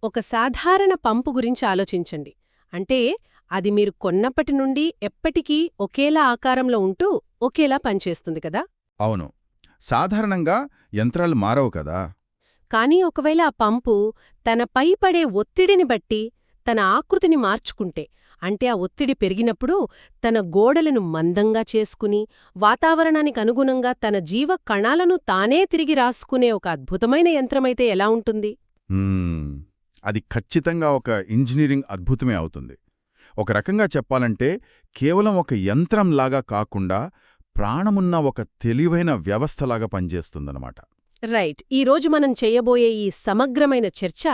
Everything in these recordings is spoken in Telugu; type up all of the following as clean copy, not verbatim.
ఒక సాధారణ పంపు గురించి ఆలోచించండి. అంటే అది మీరు కొన్నప్పటి నుండి ఎప్పటికీ ఒకేలా ఆకారంలో ఉంటూ ఒకేలా పనిచేస్తుంది కదా. అవును. సాధారణంగా యంత్రాలు మారవు కదా. కానీ ఒకవేళ ఆ పంపు తనపై పడే ఒత్తిడిని బట్టి తన ఆకృతిని మార్చుకుంటే, అంటే ఆ ఒత్తిడి పెరిగినప్పుడు తన గోడలను మందంగా చేసుకుని వాతావరణానికి అనుగుణంగా తన జీవ కణాలను తానే తిరిగి రాసుకునే ఒక అద్భుతమైన యంత్రమైతే ఎలా ఉంటుంది? మ్మ్. అది ఖచ్చితంగా ఒక ఇంజనీరింగ్ అద్భుతమే అవుతుంది. ఒక రకంగా చెప్పాలంటే కేవలం ఒక యంత్రంలాగా కాకుండా ప్రాణమున్న ఒక తెలివైన వ్యవస్థలాగా పనిచేస్తుందన్నమాట. రైట్. ఈరోజు మనం చేయబోయే ఈ సమగ్రమైన చర్చ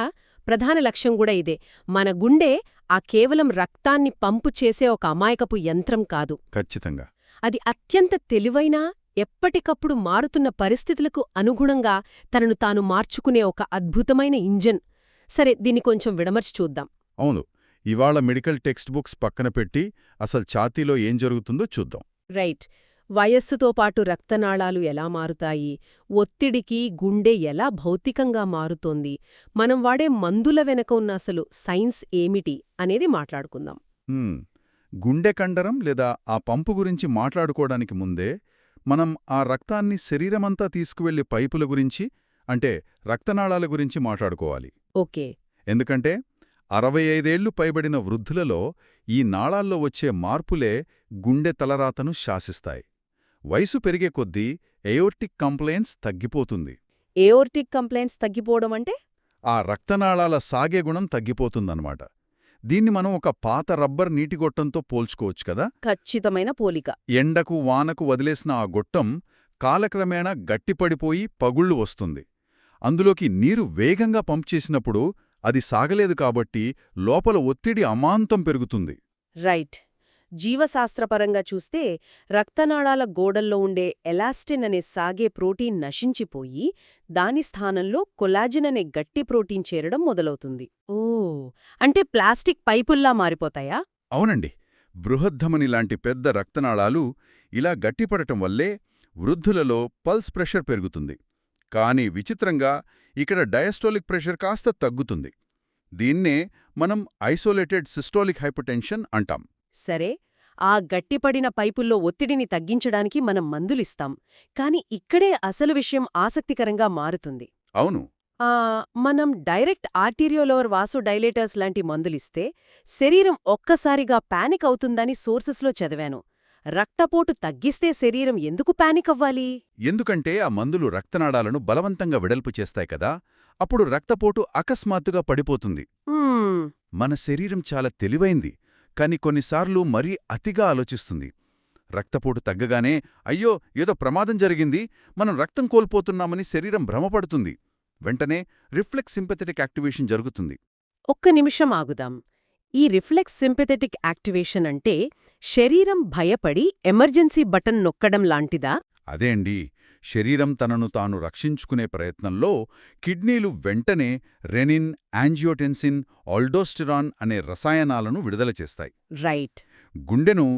ప్రధాన లక్ష్యం కూడా ఇదే. మన గుండె ఆ కేవలం రక్తాన్ని పంపు చేసే ఒక అమాయకపు యంత్రం కాదు. ఖచ్చితంగా. అది అత్యంత తెలివైన, ఎప్పటికప్పుడు మారుతున్న పరిస్థితులకు అనుగుణంగా తనను తాను మార్చుకునే ఒక అద్భుతమైన ఇంజన్. సరే, దీన్ని కొంచెం విడమర్చి చూద్దాం. అవును. ఇవాళ మెడికల్ టెక్స్ట్ బుక్స్ పక్కన పెట్టి అసలు ఛాతీలో ఏం జరుగుతుందో చూద్దాం. రైట్. వయస్సుతో పాటు రక్తనాళాలు ఎలా మారుతాయి, ఒత్తిడికి గుండె ఎలా భౌతికంగా మారుతోంది, మనం వాడే మందుల వెనక ఉన్న అసలు సైన్స్ ఏమిటి అనేది మాట్లాడుకుందాం. మ్మ్. గుండె కండరం లేదా ఆ పంపు గురించి మాట్లాడుకోవడానికి ముందే మనం ఆ రక్తాన్ని శరీరమంతా తీసుకువెళ్లే పైపుల గురించి, అంటే రక్తనాళాల గురించి మాట్లాడుకోవాలి. ఓకే. ఎందుకంటే 65 ఏళ్లు పైబడిన వృద్ధులలో ఈ నాళాల్లో వచ్చే మార్పులే గుండె తలరాతను శాసిస్తాయి. వయసు పెరిగే కొద్దీ ఎయోర్టిక్ కంప్లైన్స్ తగ్గిపోతుంది. ఎయోర్టిక్ కంప్లైంట్స్ తగ్గిపోవడం అంటే? ఆ రక్తనాళాల సాగే గుణం తగ్గిపోతుందన్నమాట. దీన్ని మనం ఒక పాత రబ్బర్ నీటిగొట్టంతో పోల్చుకోవచ్చు కదా. ఖచ్చితమైన పోలిక. ఎండకు వానకు వదిలేసిన ఆ గొట్టం కాలక్రమేణా గట్టిపడిపోయి పగుళ్లు వస్తుంది. అందులోకి నీరు వేగంగా పంప్ చేసినప్పుడు అది సాగలేదు కాబట్టి లోపల ఒత్తిడి అమాంతం పెరుగుతుంది. రైట్. జీవశాస్త్రపరంగా చూస్తే రక్తనాళాల గోడల్లో ఉండే ఎలాస్టిన్ అనే సాగే ప్రోటీన్ నశించిపోయి దాని స్థానంలో కొలాజిన్ అనే గట్టి ప్రోటీన్ చేరడం మొదలవుతుంది. ఓ, అంటే ప్లాస్టిక్ పైపుల్లా మారిపోతాయా? అవునండి. బృహద్ధమని లాంటి పెద్ద రక్తనాళాలు ఇలా గట్టిపడటం వల్లే వృద్ధులలో పల్స్ ప్రెషర్ పెరుగుతుంది. కానీ విచిత్రంగా ఇక్కడ డయాస్టోలిక్ ప్రెషర్ కాస్త తగ్గుతుంది. దీన్నే మనం ఐసోలేటెడ్ సిస్టోలిక్ హైపర్టెన్షన్ అంటాం. సరే, ఆ గట్టిపడిన పైపుల్లో ఒత్తిడిని తగ్గించడానికి మనం మందులిస్తాం. కాని ఇక్కడే అసలు విషయం ఆసక్తికరంగా మారుతుంది. అవును. మనం డైరెక్ట్ ఆర్టీరియోలోవర్ వాసోడైలేటర్స్ లాంటి మందులిస్తే శరీరం ఒక్కసారిగా పానిక్ అవుతుందని సోర్సెస్లో చదివాను. రక్తపోటు తగ్గిస్తే శరీరం ఎందుకు పానిక్ అవ్వాలి? ఎందుకంటే ఆ మందులు రక్తనాళాలను బలవంతంగా వెడల్పు చేస్తాయి కదా. అప్పుడు రక్తపోటు అకస్మాత్తుగా పడిపోతుంది. మన శరీరం చాలా తెలివైంది, కాని కొన్నిసార్లు మరీ అతిగా ఆలోచిస్తుంది. రక్తపోటు తగ్గగానే అయ్యో ఏదో ప్రమాదం జరిగింది, మనం రక్తం కోల్పోతున్నామని శరీరం భ్రమపడుతుంది. వెంటనే రిఫ్లెక్స్ సింపథెటిక్ యాక్టివేషన్ జరుగుతుంది. ఒక్క నిమిషం ఆగుదాం. ఈ రిఫ్లెక్స్ సింపథెటిక్ యాక్టివేషన్ అంటే శరీరం భయపడి ఎమర్జెన్సీ బటన్ నొక్కడం లాంటిదా? అదే అండి. శరీరం తనను తాను రక్షించుకునే ప్రయత్నంలో కిడ్నీలు వెంటనే రెనిన్, యాంజియోటెన్సిన్, ఆల్డోస్టెరాన్ అనే రసాయనాలను విడుదల చేస్తాయి. రైట్. గుండెను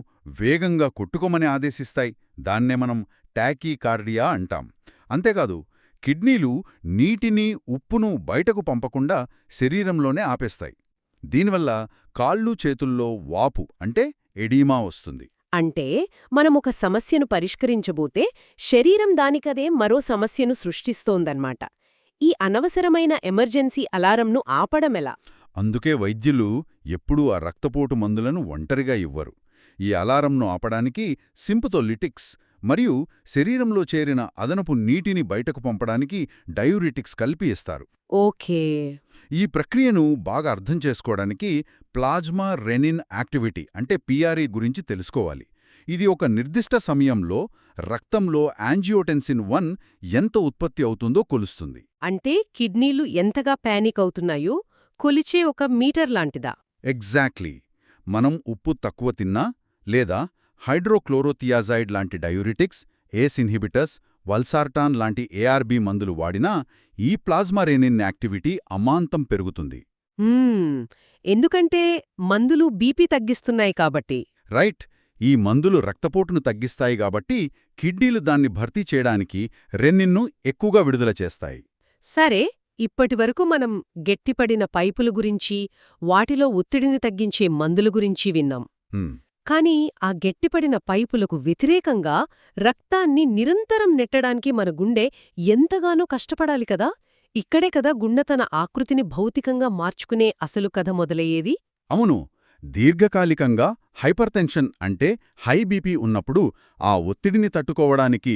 వేగంగా కొట్టుకోమని ఆదేశిస్తాయి. దాన్నే మనం టాకీకార్డియా అంటాం. అంతేకాదు, కిడ్నీలు నీటిని, ఉప్పును బయటకు పంపకుండా శరీరంలోనే ఆపేస్తాయి. దీనివల్ల కాళ్ళు చేతుల్లో వాపు అంటే ఎడీమా వస్తుంది. అంటే మనమొక సమస్యను పరిష్కరించబోతే శరీరం దానికదే మరో సమస్యను సృష్టిస్తోందన్నమాట. ఈ అనవసరమైన ఎమర్జెన్సీ అలారంను ఆపడమెలా? అందుకే వైద్యులు ఎప్పుడూ ఆ రక్తపోటు మందులను ఒంటరిగా ఇవ్వరు. ఈ అలారంను ఆపడానికి సింపథోలిటిక్స్ మరియు శరీరంలో చేరిన అదనపు నీటిని బయటకు పంపడానికి డయూరిటిక్స్ కలిపి ఇస్తారు. ఓకే. ఈ ప్రక్రియను బాగా అర్థం చేసుకోవడానికి ప్లాజ్మా రెనిన్ యాక్టివిటీ అంటే పిఆర్ఈ గురించి తెలుసుకోవాలి. ఇది ఒక నిర్దిష్ట సమయంలో రక్తంలో యాంజియోటెన్సిన్ 1 ఎంత ఉత్పత్తి అవుతుందో కొలుస్తుంది. అంటే కిడ్నీలు ఎంతగా పానిక్ అవుతున్నాయో కొలిచే ఒక మీటర్ లాంటిదా? ఎగ్జాక్ట్లీ. మనం ఉప్పు తక్కువ తిన్నా లేదా హైడ్రోక్లోరోథియాజైడ్ లాంటి డయూరిటిక్స్, ఏస్ ఇన్హిబిటర్స్, వల్సార్టాన్ లాంటి ఏఆర్బీ మందులు వాడినా ఈ ప్లాజ్మా రెనిన్ యాక్టివిటీ అమాంతం పెరుగుతుంది. ఎందుకంటే మందులు బీపీ తగ్గిస్తున్నాయి కాబట్టి. రైట్. ఈ మందులు రక్తపోటును తగ్గిస్తాయి కాబట్టి కిడ్నీలు దాన్ని భర్తీ చేయడానికి రెనిన్ను ఎక్కువగా విడుదల చేస్తాయి. సరే, ఇప్పటివరకు మనం గట్టిపడిన పైపుల గురించి, వాటిలో ఒత్తిడిని తగ్గించే మందుల గురించి విన్నాం. హ్మ్. కానీ ఆ గట్టిపడిన పైపులకు వ్యతిరేకంగా రక్తాన్ని నిరంతరం నెట్టడానికి మన గుండె ఎంతగానో కష్టపడాలి కదా. ఇక్కడే కదా గుండె తన ఆకృతిని భౌతికంగా మార్చుకునే అసలు కథ మొదలయ్యేది. అవును. దీర్ఘకాలికంగా హైపర్టెన్షన్ అంటే హై బీపీ ఉన్నప్పుడు ఆ ఒత్తిడిని తట్టుకోవడానికి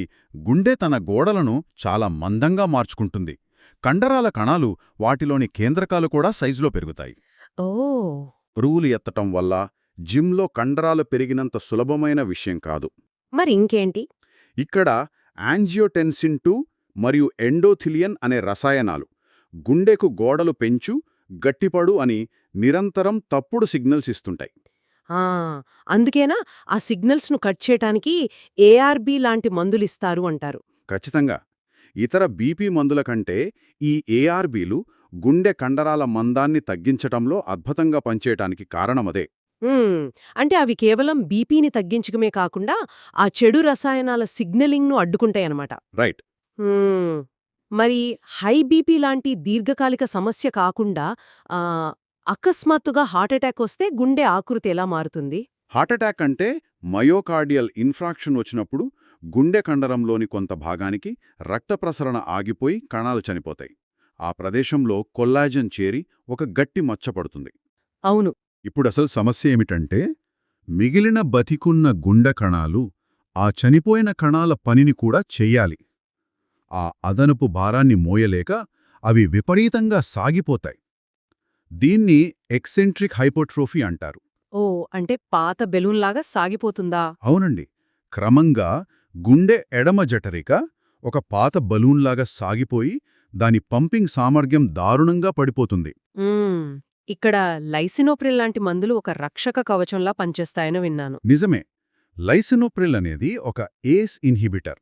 గుండె తన గోడలను చాలా మందంగా మార్చుకుంటుంది. కండరాల కణాలు, వాటిలోని కేంద్రకాలు కూడా సైజులో పెరుగుతాయి. ఓ. బరువులు ఎత్తటం వల్ల జిమ్లో కండరాలు పెరిగినంత సులభమైన విషయం కాదు. మరింకేంటి? ఇక్కడ యాంజియోటెన్సిన్ 2 మరియు ఎండోథిలియన్ అనే రసాయనాలు గుండెకు గోడలు పెంచు, గట్టిపడు అని నిరంతరం తప్పుడు సిగ్నల్స్ ఇస్తుంటాయి. ఆ, అందుకేనా ఆ సిగ్నల్స్ను కట్ చేయటానికి ఏఆర్బి లాంటి మందులిస్తారు అంటారు. ఖచ్చితంగా. ఇతర బీపీ మందుల కంటే ఈ ఏఆర్బీలు గుండె కండరాల మందాన్ని తగ్గించటంలో అద్భుతంగా పనిచేయటానికి కారణమదే. అంటే అవి కేవలం బీపీని తగ్గించడమే కాకుండా ఆ చెడు రసాయనాల సిగ్నలింగ్ను అడ్డుకుంటాయన్నమాట. రైట్. మరి హై బీపీ లాంటి దీర్ఘకాలిక సమస్య కాకుండా ఆ, అకస్మాత్తుగా హార్ట్అటాక్ వస్తే గుండె ఆకృతి ఎలా మారుతుంది? హార్ట్అటాక్ అంటే మయోకార్డియల్ ఇన్ఫ్రాక్షన్ వచ్చినప్పుడు గుండె కండరంలోని కొంత భాగానికి రక్త ప్రసరణ ఆగిపోయి కణాలు చనిపోతాయి. ఆ ప్రదేశంలో కొల్లాజన్ చేరి ఒక గట్టి మచ్చ పడుతుంది. అవును. ఇప్పుడసలు సమస్య ఏమిటంటే, మిగిలిన బతికున్న గుండె కణాలు ఆ చనిపోయిన కణాల పనిని కూడా చెయ్యాలి. ఆ అదనపు భారాన్ని మోయలేక అవి విపరీతంగా సాగిపోతాయి. దీన్ని ఎక్సెంట్రిక్ హైపోట్రోఫీ అంటారు. ఓ, అంటే పాత బెలూన్లాగా సాగిపోతుందా? అవునండి. క్రమంగా గుండె ఎడమ జఠరిక ఒక పాత బలూన్లాగా సాగిపోయి దాని పంపింగ్ సామర్థ్యం దారుణంగా పడిపోతుంది. ఇక్కడ లైసినోప్రిల్ లాంటి మందులు ఒక రక్షక కవచంలా పనిచేస్తాయని విన్నాను. నిజమే. లైసినోప్రిల్ అనేది ఒక ఏస్ ఇన్హిబిటర్.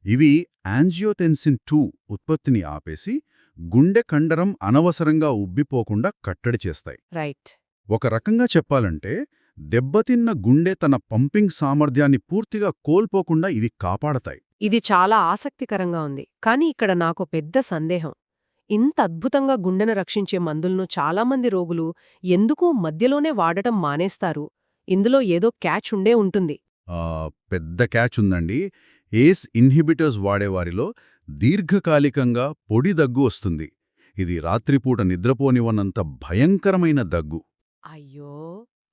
ఇవి యాంజియోటెన్సిన్ 2 ఉత్పత్తిని ఆపేసి గుండె కండరం అనవసరంగా ఉబ్బిపోకుండా కట్టడి చేస్తాయి. రైట్. ఒక రకంగా చెప్పాలంటే, దెబ్బతిన్న గుండె తన పంపింగ్ సామర్థ్యాన్ని పూర్తిగా కోల్పోకుండా ఇవి కాపాడతాయి. ఇది చాలా ఆసక్తికరంగా ఉంది. కానీ ఇక్కడ నాకు పెద్ద సందేహం. ఇంత అద్భుతంగా గుండెను రక్షించే మందులను చాలామంది రోగులు ఎందుకు మధ్యలోనే వాడటం మానేస్తారు? ఇందులో ఏదో క్యాచ్ ఉండే ఉంటుంది. పెద్ద క్యాచ్ ఉందండి. ఏస్ ఇన్హిబిటర్స్ వాడేవారిలో దీర్ఘకాలికంగా పొడి దగ్గు వస్తుంది. ఇది రాత్రిపూట నిద్రపోనివన్నంత భయంకరమైన దగ్గు. అయ్యో,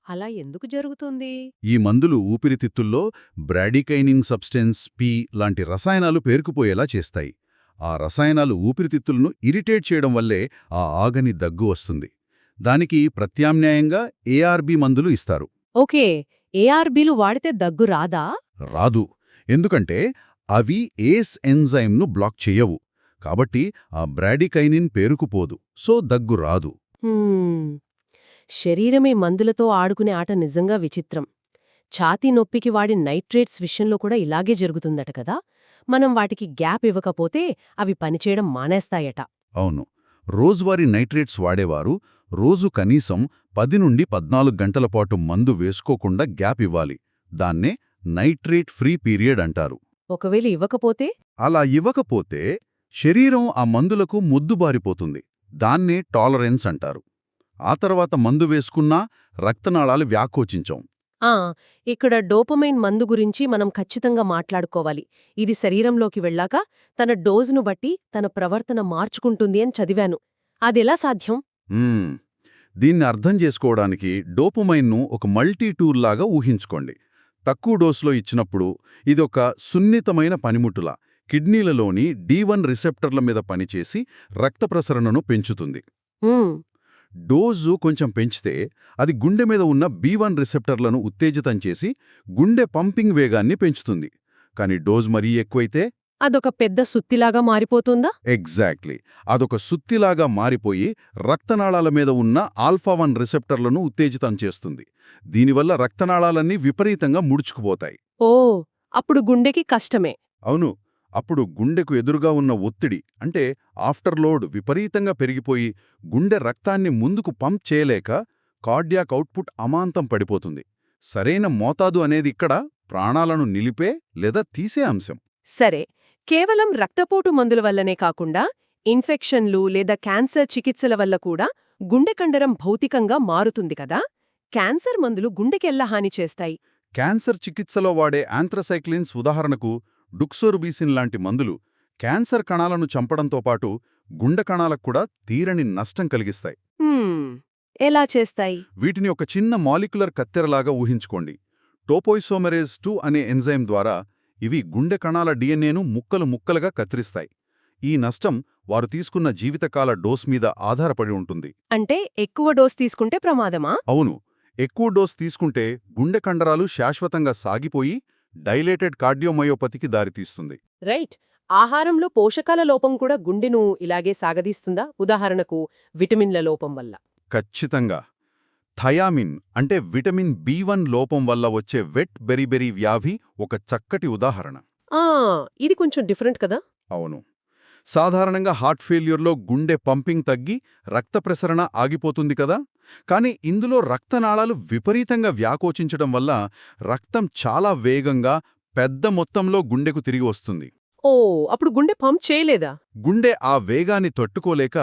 అలా ఎందుకు జరుగుతుంది? ఈ మందులు ఊపిరితిత్తుల్లో బ్రాడికైనిన్ సబ్స్టెన్స్ పి లాంటి రసాయనాలు పేరుకుపోయేలా చేస్తాయి. ఆ రసాయనాలు ఊపిరితిత్తులను ఇరిటేట్ చేయడం వల్లే ఆ ఆగని దగ్గు వస్తుంది. దానికి ప్రత్యామ్నాయంగా ఏఆర్బి మందులు ఇస్తారు. ఓకే, ఏఆర్బీలు వాడితే దగ్గు రాదా? రాదు. ఎందుకంటే అవి ఏస్ ఎంజైమ్ను బ్లాక్ చెయ్యవు. కాబట్టి ఆ బ్రాడికైనిన్ పేరుకుపోదు. సో దగ్గు రాదు. శరీరమే మందులతో ఆడుకునే ఆట నిజంగా విచిత్రం. ఛాతీ నొప్పికి వాడి నైట్రేట్స్ విషయంలో కూడా ఇలాగే జరుగుతుందట కదా. మనం వాటికి గ్యాప్ ఇవ్వకపోతే అవి పనిచేయడం మానేస్తాయట. అవును. రోజువారీ నైట్రేట్స్ వాడేవారు రోజు కనీసం 10 నుండి 14 గంటల పాటు మందు వేసుకోకుండా గ్యాప్ ఇవ్వాలి. దాన్నే నైట్రేట్ ఫ్రీ పీరియడ్ అంటారు. ఒకవేళ ఇవ్వకపోతే? అలా ఇవ్వకపోతే శరీరం ఆ మందులకు మొద్దుబారిపోతుంది. దాన్నే టాలరెన్స్ అంటారు. ఆ తర్వాత మందు వేసుకున్నా రక్తనాళాలు వ్యాకోచించం. ఇక్కడ డోపమైన్ మందు గురించి మనం ఖచ్చితంగా మాట్లాడుకోవాలి. ఇది శరీరంలోకి వెళ్ళాక తన డోజును బట్టి తన ప్రవర్తన మార్చుకుంటుంది అని చదివాను. అదెలా సాధ్యం? దీన్ని అర్థం చేసుకోవడానికి డోపమైన్ను ఒక మల్టీ టూల్ లాగా ఊహించుకోండి. తక్కువ డోసులో ఇచ్చినప్పుడు ఇదొక సున్నితమైన పనిముట్టులా కిడ్నీలలోని D1 రిసెప్టర్ల మీద పనిచేసి రక్త ప్రసరణను పెంచుతుంది. డోజు కొంచెం పెంచితే అది గుండె మీద ఉన్న B1 రిసెప్టర్లను ఉత్తేజితం చేసి గుండె పంపింగ్ వేగాన్ని పెంచుతుంది. కానీ డోజ్ మరీ ఎక్కువైతే అదొక పెద్ద సుత్తిలాగా మారిపోతుందా? ఎగ్జాక్ట్లీ. అదొక సుత్తిలాగా మారిపోయి రక్తనాళాల మీద ఉన్న ఆల్ఫా-1 రిసెప్టర్లను ఉత్తేజితం చేస్తుంది. దీనివల్ల రక్తనాళాలన్నీ విపరీతంగా ముడుచుకుపోతాయి. ఓ, అప్పుడు గుండెకి కష్టమే. అవును. అప్పుడు గుండెకు ఎదురుగా ఉన్న ఒత్తిడి అంటే ఆఫ్టర్ లోడ్ విపరీతంగా పెరిగిపోయి గుండె రక్తాన్ని ముందుకు పంప్ చేయలేక కార్డియాక్ అవుట్పుట్ అమాంతం పడిపోతుంది. సరైన మోతాదు అనేది ఇక్కడ ప్రాణాలను నిలిపే లేదా తీసే అంశం. సరే, కేవలం రక్తపోటు మందుల వల్లనే కాకుండా ఇన్ఫెక్షన్లు లేదా క్యాన్సర్ చికిత్సల వల్ల కూడా గుండె కండరం భౌతికంగా మారుతుంది కదా. క్యాన్సర్ మందులు గుండెకెల్లా హాని చేస్తాయి. క్యాన్సర్ చికిత్సలో వాడే యాంథ్రసైక్లిన్స్ ఉదాహరణకు డుక్సోరుబీసిన్ లాంటి మందులు క్యాన్సర్ కణాలను చంపడంతో పాటు గుండె కణాలకు కూడా తీరని నష్టం కలిగిస్తాయి. ఎలా చేస్తాయి? వీటిని ఒక చిన్న మాలిక్యులర్ కత్తెరలాగా ఊహించుకోండి. టోపోయిసోమెరేజ్ 2 అనే ఎంజైమ్ ద్వారా ఇవి గుండె కణాల డిఎన్ఏను ముక్కలు ముక్కలుగా కత్తిరిస్తాయి. ఈ నష్టం వారు తీసుకున్న జీవితకాల డోస్ మీద ఆధారపడి ఉంటుంది. అంటే ఎక్కువ డోస్ తీసుకుంటే ప్రమాదమా? అవును, ఎక్కువ డోస్ తీసుకుంటే గుండె కండరాలు శాశ్వతంగా సాగిపోయి డైలేటెడ్ కార్డియోమయోపతికి దారితీస్తుంది. రైట్. ఆహారంలో పోషకాల లోపం కూడా గుండెను ఇలాగే సాగదీస్తుందా? ఉదాహరణకు విటమిన్ల లోపం వల్ల. ఖచ్చితంగా. థయామిన్ అంటే విటమిన్ B1 లోపం వల్ల వచ్చే వెట్ బెరిబెరీ వ్యాధి ఒక చక్కటి ఉదాహరణ. ఇది కొంచెం డిఫరెంట్ కదా. అవును, సాధారణంగా హార్ట్ ఫెయిల్యూర్లో గుండె పంపింగ్ తగ్గి రక్త ప్రసరణ ఆగిపోతుంది కదా. కానీ ఇందులో రక్తనాళాలు విపరీతంగా వ్యాకోచించడం వల్ల రక్తం చాలా వేగంగా పెద్ద మొత్తంలో గుండెకు తిరిగి వస్తుంది. అప్పుడు గుండె పంప్ చేయలేదా? గుండె ఆ వేగాన్ని తట్టుకోలేక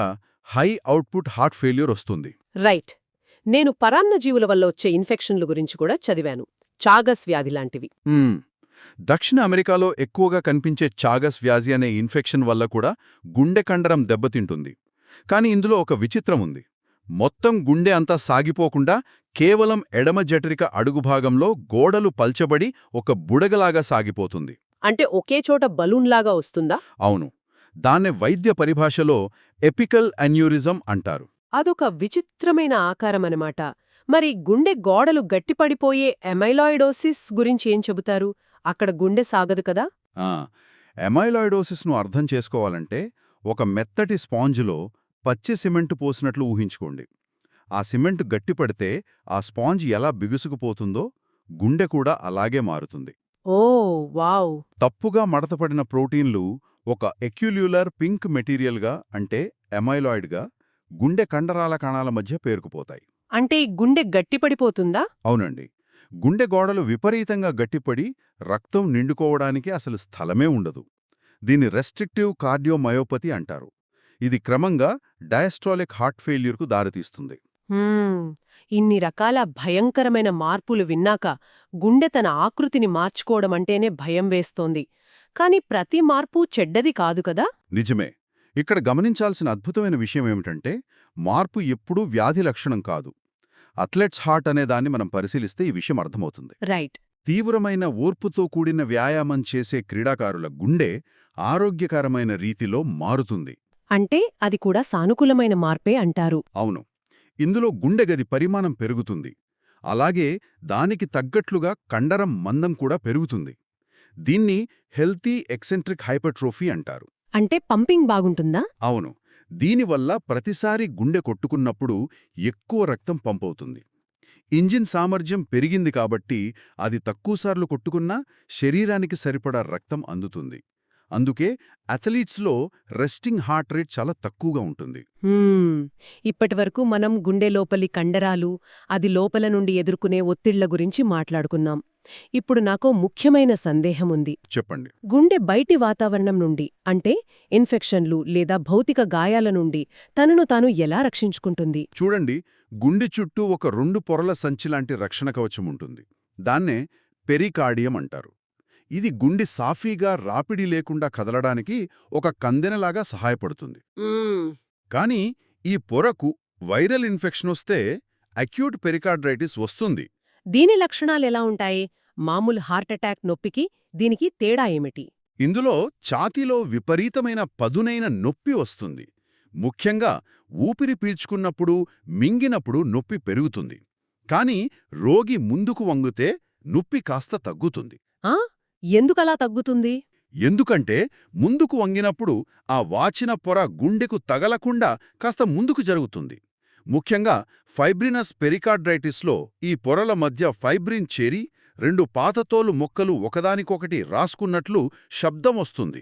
హై అవుట్పుట్ హార్ట్ ఫెయిల్యూర్ వస్తుంది. రైట్. నేను పరాన్నజీవుల వల్ల వచ్చే ఇన్ఫెక్షన్లు గురించి కూడా చదివాను. చాగస్ వ్యాధి లాంటివి. దక్షిణ అమెరికాలో ఎక్కువగా కనిపించే చాగస్ వ్యాధి అనే ఇన్ఫెక్షన్ వల్ల కూడా గుండె కండరం దెబ్బతింటుంది. కాని ఇందులో ఒక విచిత్రం ఉంది. మొత్తం గుండె అంతా సాగిపోకుండా కేవలం ఎడమ జఠరిక అడుగుభాగంలో గోడలు పల్చబడి ఒక బుడగలాగా సాగిపోతుంది. అంటే ఒకే చోట బలూన్లాగా వస్తుందా? అవును, దాన్నే వైద్య పరిభాషలో ఎపికల్ అన్యూరిజం అంటారు. అదొక విచిత్రమైన ఆకారమనమాట. మరి గుండె గోడలు గట్టిపడిపోయే ఎమైలాయిడోసిస్ గురించి ఏం చెబుతారు? అక్కడ గుండె సాగదు కదా. ఎమైలాయిడోసిస్ను అర్థం చేసుకోవాలంటే ఒక మెత్తటి స్పాంజులో పచ్చి సిమెంటు పోసినట్లు ఊహించుకోండి. ఆ సిమెంటు గట్టిపడితే ఆ స్పాంజ్ ఎలా బిగుసుకుపోతుందో గుండె కూడా అలాగే మారుతుంది. వావ్. తప్పుగా మడతపడిన ప్రోటీన్లు ఒక ఎక్యుల్యులర్ పింక్ మెటీరియల్గా అంటే ఎమైలాయిడ్గా గుండె కండరాల కణాల మధ్య పేరుకుపోతాయి. అంటే గుండె గట్టిపడిపోతుందా? అవునండి, గుండె గోడలు విపరీతంగా గట్టిపడి రక్తం నిండుకోవడానికి అసలు స్థలమే ఉండదు. దీన్ని రెస్ట్రిక్టివ్ కార్డియోమయోపతి అంటారు. ఇది క్రమంగా డయాస్ట్రాలిక్ హార్ట్ ఫెయిల్యూర్కు దారితీస్తుంది. ఇన్ని రకాల భయంకరమైన మార్పులు విన్నాక గుండె తన ఆకృతిని మార్చుకోవడమంటేనే భయం వేస్తోంది. కాని ప్రతి మార్పు చెడ్డది కాదు కదా. నిజమే. ఇక్కడ గమనించాల్సిన అద్భుతమైన విషయమేమిటంటే మార్పు ఎప్పుడూ వ్యాధి లక్షణం కాదు. అథ్లెట్స్ హార్ట్ అనే దాన్ని మనం పరిశీలిస్తే ఈ విషయం అర్థమవుతుంది. రైట్. తీవ్రమైన ఓర్పుతో కూడిన వ్యాయామం చేసే క్రీడాకారుల గుండె ఆరోగ్యకరమైన రీతిలో మారుతుంది. అంటే అది కూడా సానుకూలమైన మార్పే అంటారు. అవును, ఇందులో గుండె గది పరిమాణం పెరుగుతుంది. అలాగే దానికి తగ్గట్లుగా కండరం మందం కూడా పెరుగుతుంది. దీన్ని హెల్తీ ఎక్సెంట్రిక్ హైపర్ట్రోఫీ అంటారు. అంటే పంపింగ్ బాగుంటుందా? అవును, దీనివల్ల ప్రతిసారి గుండె కొట్టుకున్నప్పుడు ఎక్కువ రక్తం పంపవుతుంది. ఇంజిన్ సామర్థ్యం పెరిగింది కాబట్టి అది తక్కువసార్లు కొట్టుకున్నా శరీరానికి సరిపడా రక్తం అందుతుంది. అందుకే అథ్లీట్స్లో రెస్టింగ్ హార్ట్ రేట్ చాలా తక్కువగా ఉంటుంది. ఇప్పటివరకు మనం గుండె లోపలి కండరాలు, అది లోపల నుండి ఎదుర్కొనే ఒత్తిళ్ల గురించి మాట్లాడుకున్నాం. ఇప్పుడు నాకో ముఖ్యమైన సందేహముంది. చెప్పండి. గుండె బయటి వాతావరణం నుండి అంటే ఇన్ఫెక్షన్లు లేదా భౌతిక గాయాల నుండి తనను తాను ఎలా రక్షించుకుంటుంది? చూడండి, గుండె చుట్టూ ఒక 2 పొరల సంచిలాంటి రక్షణ కవచం ఉంటుంది. దాన్నే పెరికార్డియం అంటారు. ఇది గుండె సాఫీగా రాపిడి లేకుండా కదలడానికి ఒక కందెనలాగా సహాయపడుతుంది. కానీ ఈ పొరకు వైరల్ ఇన్ఫెక్షన్ వస్తే అక్యూట్ పెరికార్డైటిస్ వస్తుంది. దీని లక్షణాలెలా ఉంటాయి? మామూలు హార్ట్అటాక్ నొప్పికి దీనికి తేడా ఏమిటి? ఇందులో ఛాతీలో విపరీతమైన పదునైన నొప్పి వస్తుంది. ముఖ్యంగా ఊపిరి పీల్చుకున్నప్పుడు, మింగినప్పుడు నొప్పి పెరుగుతుంది. కాని రోగి ముందుకు వంగితే నొప్పి కాస్త తగ్గుతుంది. ఎందుకలా తగ్గుతుంది? ఎందుకంటే ముందుకు వంగినప్పుడు ఆ వాచిన పొర గుండెకు తగలకుండా కాస్త ముందుకు జరుగుతుంది. ముఖ్యంగా ఫైబ్రినస్ పెరికార్డైటిస్లో ఈ పొరల మధ్య ఫైబ్రిన్ చేరి 2 పాతతోలు మొక్కలు ఒకదానికొకటి రాసుకున్నట్లు శబ్దం వస్తుంది.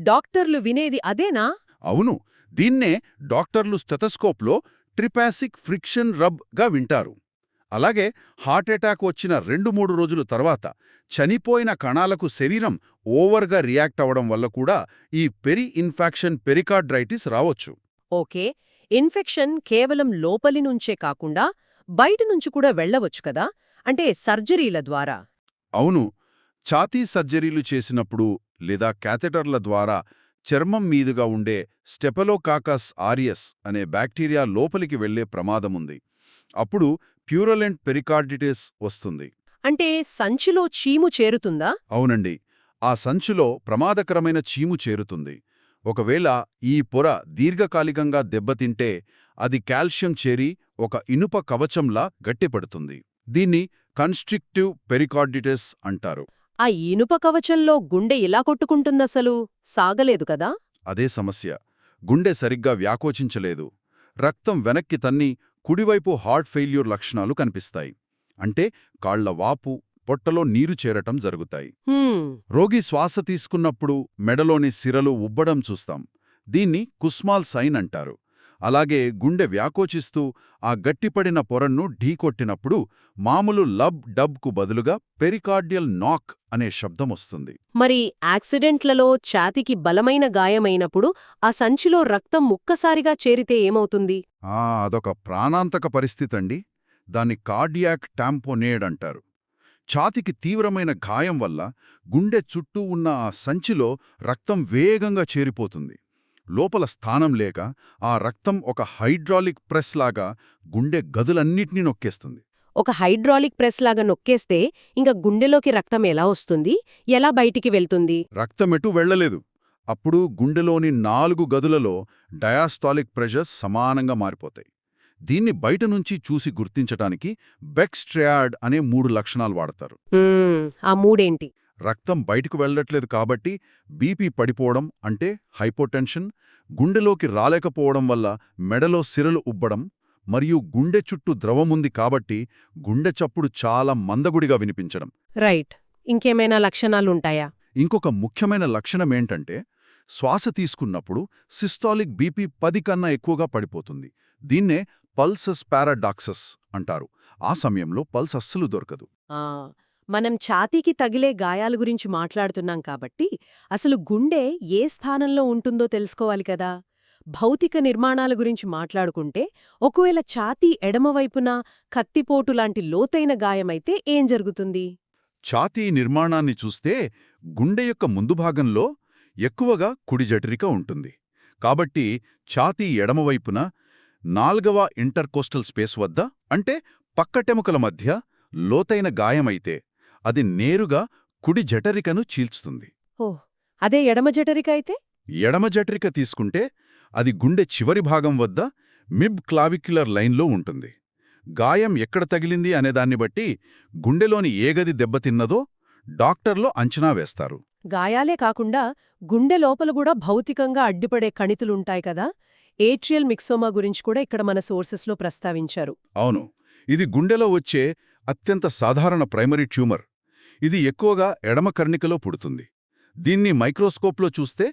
డాక్టర్లు వినేది అదేనా? అవును, దీన్నే డాక్టర్లు స్టెథోస్కోప్లో ట్రిపాసిక్ ఫ్రిక్షన్ రబ్ గా వింటారు. అలాగే హార్ట్అటాక్ వచ్చిన 2-3 రోజుల తర్వాత చనిపోయిన కణాలకు శరీరం ఓవర్గా రియాక్ట్ అవ్వడం వల్ల కూడా ఈ పెరికార్డ్రైటిస్ రావచ్చు. ఓకే, ఇన్ఫెక్షన్ కేవలం లోపలి నుంచే కాకుండా బయట నుంచి కూడా వెళ్ళవచ్చు కదా, అంటే సర్జరీల ద్వారా? అవును, ఛాతీ సర్జరీలు చేసినప్పుడు లేదా క్యాథెటర్ల ద్వారా చర్మం మీదుగా ఉండే స్టెఫలోకాకస్ ఆరియస్ అనే బ్యాక్టీరియా లోపలికి వెళ్లే ప్రమాదముంది. అప్పుడు ప్యూరలెంట్ పెరికార్డిటిస్ వస్తుంది. అంటే సంచిలో చీము చేరుతుందా? అవునండి, ఆ సంచులో ప్రమాదకరమైన చీము చేరుతుంది. ఒకవేళ ఈ పొర దీర్ఘకాలికంగా దెబ్బతింటే అది కాల్షియం చేరి ఒక ఇనుప కవచంలా గట్టిపడుతుంది. దీన్ని కన్స్ట్రిక్టివ్ పెరికార్డిటిస్ అంటారు. ఆ ఇనుప కవచంలో గుండె ఎలా కొట్టుకుంటుందసలు? సాగలేదు కదా? అదే సమస్య. గుండె సరిగ్గా వ్యాకోచించలేదు. రక్తం వెనక్కి తన్ని కుడివైపు హార్ట్ ఫెయిల్యూర్ లక్షణాలు కనిపిస్తాయి. అంటే కాళ్ల వాపు, పొట్టలో నీరు చేరటం జరుగుతాయి. రోగి శ్వాస తీసుకున్నప్పుడు మెడలోని సిరలు ఉబ్బడం చూస్తాం. దీన్ని కుస్మాల్ సైన్ అంటారు. అలాగే గుండె వ్యాకోచిస్తూ ఆ గట్టిపడిన పొరను ఢీకొట్టినప్పుడు మామూలు లబ్ డబ్కు బదులుగా పెరికార్డియల్ నాక్ అనే శబ్దమొస్తుంది. మరి యాక్సిడెంట్లలో ఛాతీకి బలమైన గాయమైనప్పుడు ఆ సంచిలో రక్తం ముక్కసారిగా చేరితే ఏమవుతుంది? అదొక ప్రాణాంతక పరిస్థితండి. దాన్ని కార్డియాక్ టాంపోనేడ్ అంటారు. ఛాతీకి తీవ్రమైన గాయం వల్ల గుండె చుట్టూ ఉన్న ఆ సంచిలో రక్తం వేగంగా చేరిపోతుంది. లోపల స్థానం లేక ఆ రక్తం ఒక హైడ్రాలిక్ ప్రెస్ లాగా గుండె గదులన్నిటినీ నొక్కేస్తుంది. ఒక హైడ్రాలిక్ ప్రెస్ లాగా నొక్కేస్తే ఇంక గుండెలోకి రక్తం ఎలా వస్తుంది? ఎలా బయటికి వెళ్తుంది? రక్తమెటు వెళ్లలేదు. అప్పుడు గుండెలోని 4 గదులలో డయాస్టాలిక్ ప్రెషర్స్ సమానంగా మారిపోతాయి. దీన్ని బయట నుంచి చూసి గుర్తించటానికి బెక్స్ ట్రయాడ్ అనే 3 లక్షణాలు వాడతారు. ఆ మూడేంటి? రక్తం బయటకు వెళ్లట్లేదు కాబట్టి బీపీ పడిపోవడం అంటే హైపోటెన్షన్, గుండెలోకి రాలేకపోవడం వల్ల మెడలో సిరలు ఉబ్బడం, మరియు గుండె చుట్టూ ద్రవముంది కాబట్టి గుండె చప్పుడు చాలా మందగుడిగా వినిపించడం. రైట్. ఇంకేమైనా లక్షణాలుంటాయా? ఇంకొక ముఖ్యమైన లక్షణమేంటంటే శ్వాస తీసుకున్నప్పుడు సిస్టాలిక్ బీపీ 10 కన్నా ఎక్కువగా పడిపోతుంది. దీన్నే పల్సస్ పారాడాక్సస్ అంటారు. ఆ సమయంలో పల్స్ అస్సలు దొరకదు. మనం ఛాతీకి తగిలే గాయాల గురించి మాట్లాడుతున్నాం కాబట్టి అసలు గుండె ఏ స్థానంలో ఉంటుందో తెలుసుకోవాలి కదా. భౌతిక నిర్మాణాల గురించి మాట్లాడుకుంటే ఒకవేళ ఛాతీ ఎడమవైపున కత్తిపోటు లాంటి లోతైన గాయమైతే ఏం జరుగుతుంది? ఛాతీ నిర్మాణాన్ని చూస్తే గుండె యొక్క ముందు భాగంలో ఎక్కువగా కుడి జఠరిక ఉంటుంది. కాబట్టి ఛాతీ ఎడమవైపున 4వ ఇంటర్కోస్టల్ స్పేస్ వద్ద, అంటే పక్కటెముకల మధ్య లోతైన గాయమైతే అది నేరుగా కుడి జఠరికను చీల్చుతుంది. అదే ఎడమ జఠరిక అయితే? ఎడమ జఠరిక తీసుకుంటే అది గుండె చివరి భాగం వద్ద మిడ్ క్లావిక్యులర్ లైన్లో ఉంటుంది. గాయం ఎక్కడ తగిలింది అనేదాన్ని బట్టి గుండెలోని ఏ గది దెబ్బతిన్నదో డాక్టర్లు అంచనా వేస్తారు. గాయాలే కాకుండా గుండె లోపల కూడా భౌతికంగా అడ్డుపడే కణితులుంటాయి కదా. ఏట్రియల్ మిక్సోమా గురించి కూడా ఇక్కడ మన సోర్సెస్లో ప్రస్తావించారు. అవును, ఇది గుండెలో వచ్చే అత్యంత సాధారణ ప్రైమరీ ట్యూమర్. ఇది ఎక్కువగా ఎడమ కర్ణికలో పుడుతుంది. దీన్ని మైక్రోస్కోప్లో చూస్తే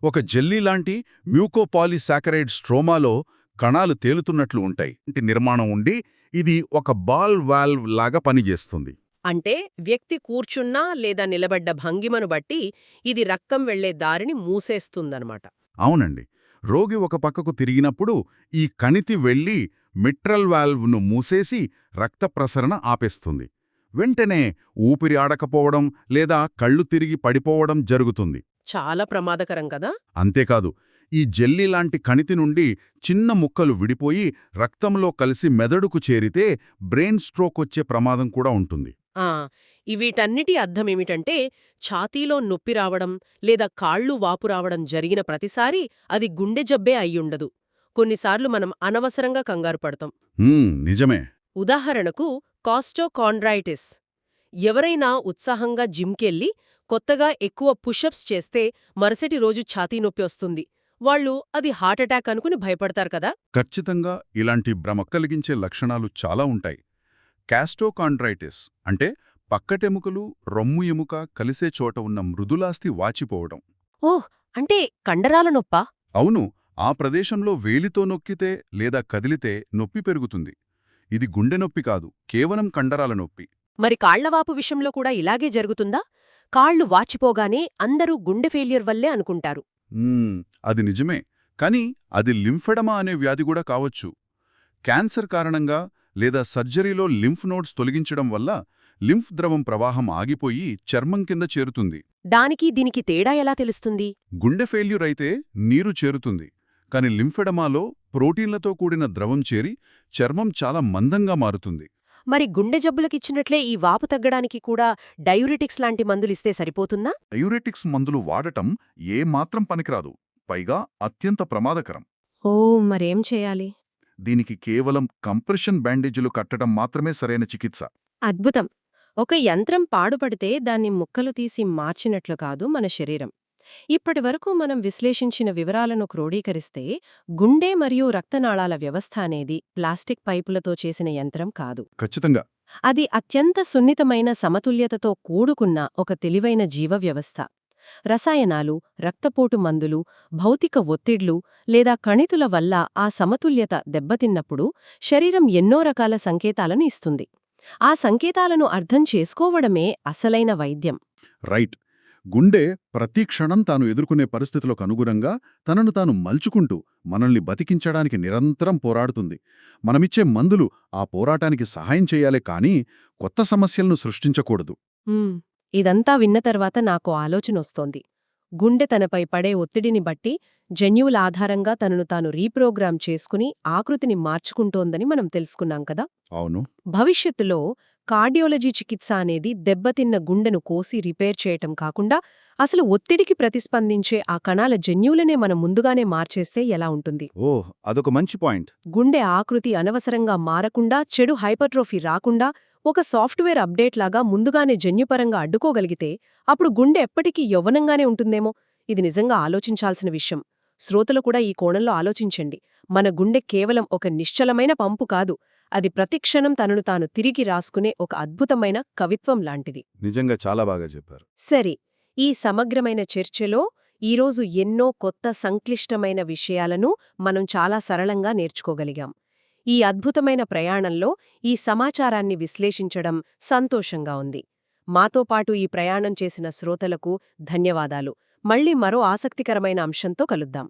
ఒక జెల్లీలాంటి మ్యూకోపాలీసాకరైడ్ స్ట్రోమాలో కణాలు తేలుతున్నట్లు ఉంటాయి. నిర్మాణం ఉండి ఇది ఒక బాల్ వాల్వ్ లాగా పనిచేస్తుంది. అంటే వ్యక్తి కూర్చున్నా లేదా నిలబడ్డ భంగిమను బట్టి ఇది రక్తం వెళ్లే దారిని మూసేస్తుందన్నమాట. అవునండి, రోగి ఒక పక్కకు తిరిగినప్పుడు ఈ కణితి వెళ్లి మిట్రల్ వాల్వ్ను మూసేసి రక్త ప్రసరణ ఆపేస్తుంది. వెంటనే ఊపిరి ఆడకపోవడం లేదా కళ్ళు తిరిగి పడిపోవడం జరుగుతుంది. చాలా ప్రమాదకరం కదా. అంతేకాదు, ఈ జెల్లీ లాంటి కణితి నుండి చిన్న ముక్కలు విడిపోయి రక్తంలో కలిసి మెదడుకు చేరితే బ్రెయిన్ స్ట్రోక్ వచ్చే ప్రమాదం కూడా ఉంటుంది. వీటన్నిటి అర్థమేమిటంటే ఛాతీలో నొప్పి రావడం లేదా కాళ్ళు వాపు రావడం జరిగిన ప్రతిసారి అది గుండె జబ్బే అయ్యుండదు. కొన్నిసార్లు మనం అనవసరంగా కంగారు పడతాం. నిజమే. ఉదాహరణకు కాస్టోకాండ్రైటిస్. ఎవరైనా ఉత్సాహంగా జిమ్కెళ్ళి కొత్తగా ఎక్కువ పుషప్స్ చేస్తే మరుసటి రోజు ఛాతీ నొప్పి వస్తుంది. వాళ్ళు అది హార్ట్అటాక్ అనుకుని భయపడతారు కదా. ఖచ్చితంగా ఇలాంటి భ్రమ కలిగించే లక్షణాలు చాలా ఉంటాయి. కాస్టోకాండ్రైటిస్ అంటే పక్కటెముకలు, రొమ్ము ఎముక కలిసే చోట ఉన్న మృదులాస్థి వాచిపోవడం. అంటే కండరాల నొప్పా? అవును, ఆ ప్రదేశంలో వేలితో నొక్కితే లేదా కదిలితే నొప్పి పెరుగుతుంది. ఇది గుండె నొప్పి కాదు, కేవలం కండరాల నొప్పి. మరి కాళ్లవాపు విషయంలో కూడా ఇలాగే జరుగుతుందా? కాళ్లు వాచిపోగానే అందరూ గుండె ఫెయిల్యూర్ వల్లే అనుకుంటారు. అది నిజమే. కాని అది లింఫెడమా అనే వ్యాధి కూడా కావచ్చు. క్యాన్సర్ కారణంగా లేదా సర్జరీలో లింఫ్ నోడ్స్ తొలగించడం వల్ల లింఫ్ ద్రవం ప్రవాహం ఆగిపోయి చర్మం కింద చేరుతుంది. దానికి దీనికి తేడా ఎలా తెలుస్తుంది? గుండె ఫెయిల్యూర్ అయితే నీరు చేరుతుంది, కాని లింఫెడమాలో ప్రోటీన్లతో కూడిన ద్రవం చేరి చర్మం చాలా మందంగా మారుతుంది. మరి గుండె జబ్బులకిచ్చినట్లే ఈ వాపు తగ్గడానికి కూడా డయూరిటిక్స్ లాంటి మందులిస్తే సరిపోతుందా? డయూరెటిక్స్ మందులు వాడటం ఏమాత్రం పనికిరాదు, పైగా అత్యంత ప్రమాదకరం. ఓ, మరేం చేయాలి? దీనికి కేవలం కంప్రెషన్ బ్యాండేజీలు కట్టడం మాత్రమే సరైన చికిత్స. అద్భుతం. ఒక యంత్రం పాడుపడితే దాన్ని ముక్కలు తీసి మార్చినట్లు కాదు మన శరీరం. ఇప్పటివరకు మనం విశ్లేషించిన వివరాలను క్రోడీకరిస్తే గుండె మరియు రక్తనాళాల వ్యవస్థ అనేది ప్లాస్టిక్ పైపులతో చేసిన యంత్రం కాదు. ఖచ్చితంగా. అది అత్యంత సున్నితమైన సమతుల్యతతో కూడుకున్న ఒక తెలివైన జీవ వ్యవస్థ. రసాయనాలు, రక్తపోటు మందులు, భౌతిక ఒత్తిడ్లు లేదా కణితుల వల్ల ఆ సమతుల్యత దెబ్బతిన్నప్పుడు శరీరం ఎన్నో రకాల సంకేతాలను ఇస్తుంది. ఆ సంకేతాలను అర్థం చేసుకోవడమే అసలైన వైద్యం. రైట్. గుండె ప్రతి క్షణం తాను ఎదుర్కొనే పరిస్థితులకు అనుగుణంగా తనను తాను మలుచుకుంటూ మనల్ని బతికించడానికి నిరంతరం పోరాడుతుంది. మనమిచ్చే మందులు ఆ పోరాటానికి సహాయం చెయ్యాలే కానీ కొత్త సమస్యలను సృష్టించకూడదు. ఇదంతా విన్న తర్వాత నాకు ఆలోచనొస్తోంది. గుండె తనపై పడే ఒత్తిడిని బట్టి జన్యువుల ఆధారంగా తనను తాను రీప్రోగ్రామ్ చేసుకుని ఆకృతిని మార్చుకుంటోందని మనం తెలుసుకున్నాం కదా. అవును. భవిష్యత్తులో కార్డియాలజీ చికిత్స అనేది దెబ్బతిన్న గుండెను కోసి రిపేర్ చేయటం కాకుండా అసలు ఒత్తిడికి ప్రతిస్పందించే ఆ కణాల జన్యువులనే మనం ముందుగానే మార్చేస్తే ఎలా ఉంటుంది? ఓహ్, అదొక మంచి పాయింట్. గుండె ఆకృతి అనవసరంగా మారకుండా, చెడు హైపర్ట్రోఫీ రాకుండా ఒక సాఫ్ట్వేర్ అప్డేట్ లాగా ముందుగానే జన్యుపరంగా అడ్డుకోగలిగితే అప్పుడు గుండె ఎప్పటికీ యవ్వనంగానే ఉంటుందేమో. ఇది నిజంగా ఆలోచించాల్సిన విషయం. శ్రోతలు కూడా ఈ కోణంలో ఆలోచించండి. మన గుండె కేవలం ఒక నిశ్చలమైన పంపు కాదు, అది ప్రతిక్షణం తనను తాను తిరిగి రాసుకునే ఒక అద్భుతమైన కవిత్వం లాంటిది. నిజంగా చాలా బాగా చెప్పారు. సరే, ఈ సమగ్రమైన చర్చలో ఈరోజు ఎన్నో కొత్త సంక్లిష్టమైన విషయాలను మనం చాలా సరళంగా నేర్చుకోగలిగాం. ఈ అద్భుతమైన ప్రయాణంలో ఈ సమాచారాన్ని విశ్లేషించడం సంతోషంగా ఉంది. మాతో పాటు ఈ ప్రయాణం చేసిన శ్రోతలకు ధన్యవాదాలు. మళ్ళీ మరో ఆసక్తికరమైన అంశంతో కలుద్దాం.